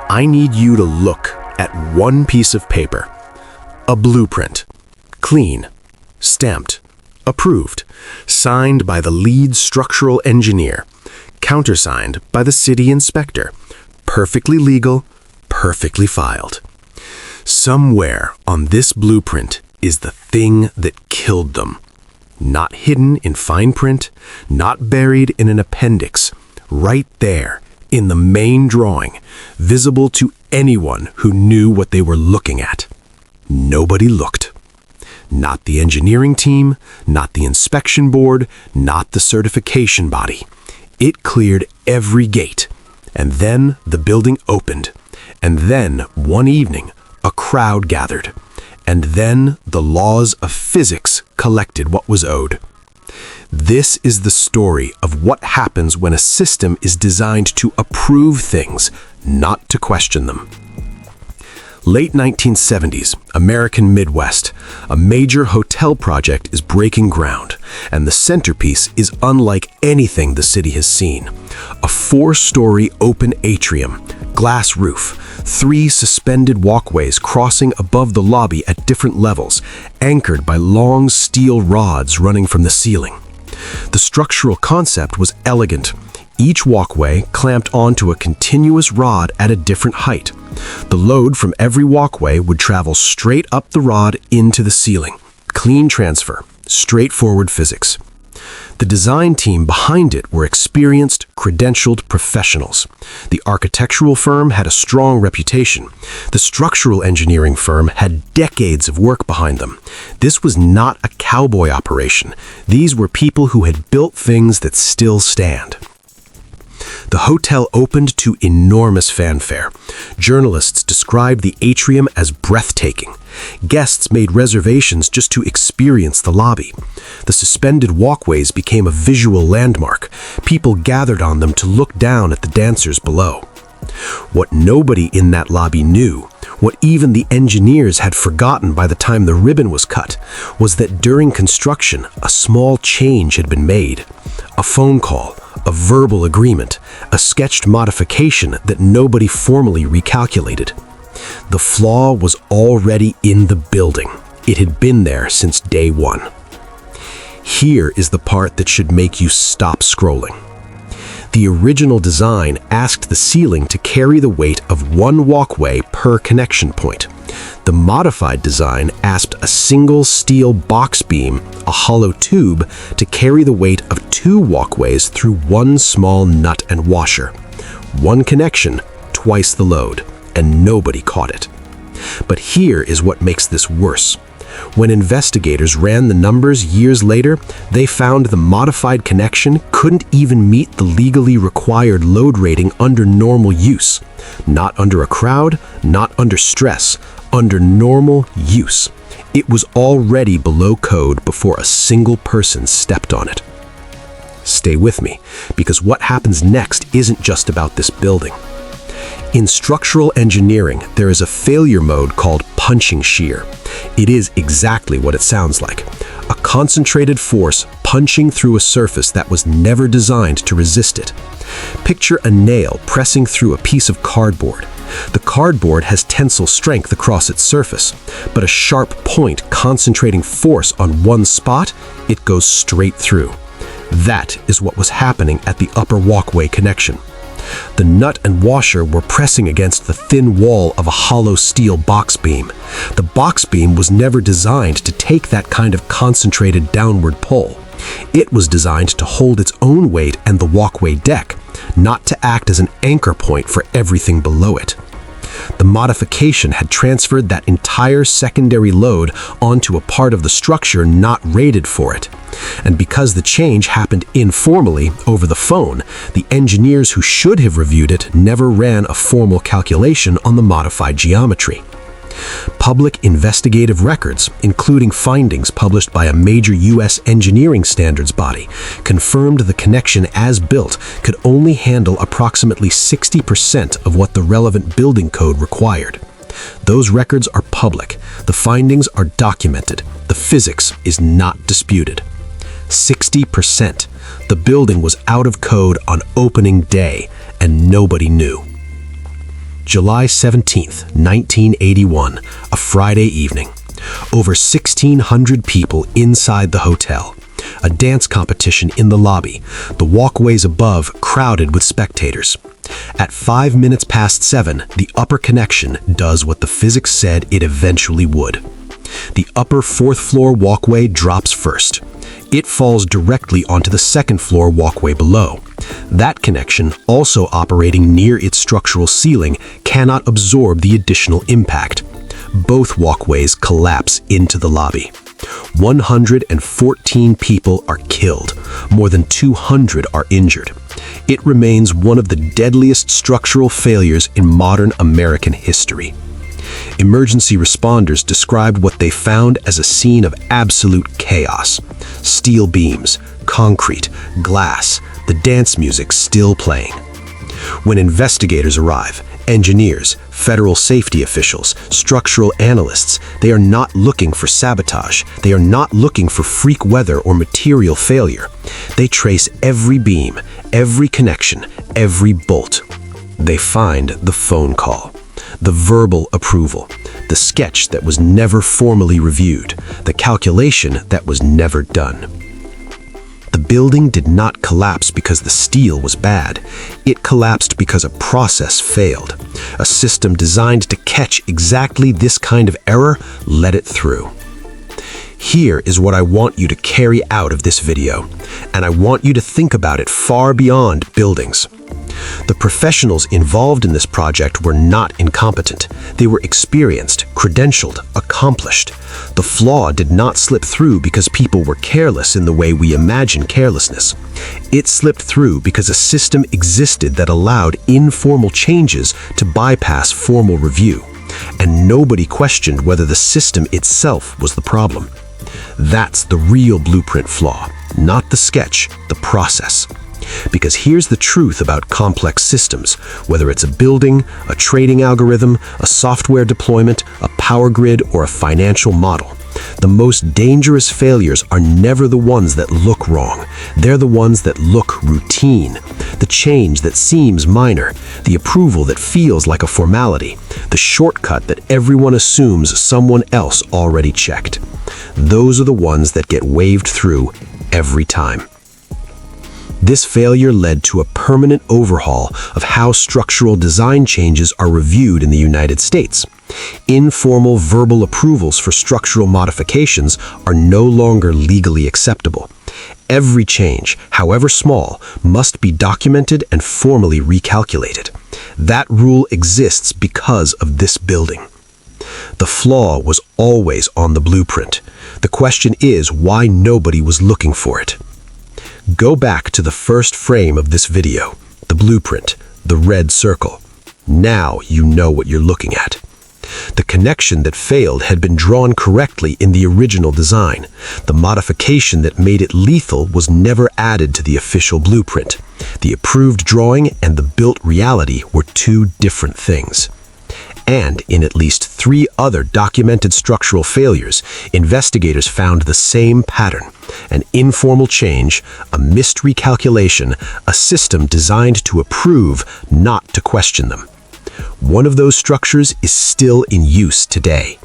I need you to look at one piece of paper. A blueprint. Clean. Stamped. Approved. Signed by the lead structural engineer. Countersigned by the city inspector. Perfectly legal, perfectly filed. Somewhere on this blueprint is the thing that killed them. Not hidden in fine print, not buried in an appendix. Right there, in the main drawing, visible to anyone who knew what they were looking at. Nobody looked. Not the engineering team, not the inspection board, not the certification body. It cleared every gate. And then the building opened. And then, one evening, a crowd gathered. And then the laws of physics collected what was owed. This is the story of what happens when a system is designed to approve things, not to question them. Late 1970s, American Midwest. A major hotel project is breaking ground, and the centerpiece is unlike anything the city has seen. A 4-story open atrium, glass roof, 3 suspended walkways crossing above the lobby at different levels, anchored by long steel rods running from the ceiling. The structural concept was elegant. Each walkway clamped onto a continuous rod at a different height. The load from every walkway would travel straight up the rod into the ceiling. Clean transfer, straightforward physics. The design team behind it were experienced, credentialed professionals. The architectural firm had a strong reputation. The structural engineering firm had decades of work behind them. This was not a cowboy operation. These were people who had built things that still stand. The hotel opened to enormous fanfare. Journalists described the atrium as breathtaking. Guests made reservations just to experience the lobby. The suspended walkways became a visual landmark. People gathered on them to look down at the dancers below. What nobody in that lobby knew, what even the engineers had forgotten by the time the ribbon was cut, was that during construction, a small change had been made. A phone call, a verbal agreement, a sketched modification that nobody formally recalculated. The flaw was already in the building. It had been there since day one. Here is the part that should make you stop scrolling. The original design asked the ceiling to carry the weight of 1 walkway per connection point. The modified design asked a single steel box beam, a hollow tube, to carry the weight of 2 walkways through 1 small nut and washer. 1 connection, twice the load, and nobody caught it. But here is what makes this worse. When investigators ran the numbers years later, they found the modified connection couldn't even meet the legally required load rating under normal use. Not under a crowd, not under stress, under normal use. It was already below code before a single person stepped on it. Stay with me, because what happens next isn't just about this building. In structural engineering, there is a failure mode called punching shear. It is exactly what it sounds like. A concentrated force punching through a surface that was never designed to resist it. Picture a nail pressing through a piece of cardboard. The cardboard has tensile strength across its surface, but a sharp point concentrating force on one spot, it goes straight through. That is what was happening at the upper walkway connection. The nut and washer were pressing against the thin wall of a hollow steel box beam. The box beam was never designed to take that kind of concentrated downward pull. It was designed to hold its own weight and the walkway deck, not to act as an anchor point for everything below it. The modification had transferred that entire secondary load onto a part of the structure not rated for it. And because the change happened informally over the phone, the engineers who should have reviewed it never ran a formal calculation on the modified geometry. Public investigative records, including findings published by a major U.S. engineering standards body, confirmed the connection as built could only handle approximately 60% of what the relevant building code required. Those records are public. The findings are documented. The physics is not disputed. 60%. The building was out of code on opening day, and nobody knew. July 17th, 1981, a Friday evening. Over 1,600 people inside the hotel. A dance competition in the lobby, the walkways above crowded with spectators. At 5 minutes past 7, the upper connection does what the physics said it eventually would. The upper fourth floor walkway drops first. It falls directly onto the second floor walkway below. That connection, also operating near its structural ceiling, cannot absorb the additional impact. Both walkways collapse into the lobby. 114 people are killed. More than 200 are injured. It remains one of the deadliest structural failures in modern American history. Emergency responders described what they found as a scene of absolute chaos. Steel beams, concrete, glass, the dance music still playing. When investigators arrive, engineers, federal safety officials, structural analysts, they are not looking for sabotage. They are not looking for freak weather or material failure. They trace every beam, every connection, every bolt. They find the phone call, the verbal approval, the sketch that was never formally reviewed, the calculation that was never done. The building did not collapse because the steel was bad. It collapsed because a process failed. A system designed to catch exactly this kind of error let it through. Here is what I want you to carry out of this video, and I want you to think about it far beyond buildings. The professionals involved in this project were not incompetent. They were experienced, credentialed, accomplished. The flaw did not slip through because people were careless in the way we imagine carelessness. It slipped through because a system existed that allowed informal changes to bypass formal review, and nobody questioned whether the system itself was the problem. That's the real blueprint flaw, not the sketch, the process. Because here's the truth about complex systems, whether it's a building, a trading algorithm, a software deployment, a power grid, or a financial model. The most dangerous failures are never the ones that look wrong. They're the ones that look routine. The change that seems minor, the approval that feels like a formality, the shortcut that everyone assumes someone else already checked. Those are the ones that get waved through every time. This failure led to a permanent overhaul of how structural design changes are reviewed in the United States. Informal verbal approvals for structural modifications are no longer legally acceptable. Every change, however small, must be documented and formally recalculated. That rule exists because of this building. The flaw was always on the blueprint. The question is why nobody was looking for it. Go back to the first frame of this video, the blueprint, the red circle. Now you know what you're looking at. The connection that failed had been drawn correctly in the original design. The modification that made it lethal was never added to the official blueprint. The approved drawing and the built reality were two different things. And in at least 3 other documented structural failures, investigators found the same pattern: an informal change, a missed recalculation, a system designed to approve, not to question them. One of those structures is still in use today.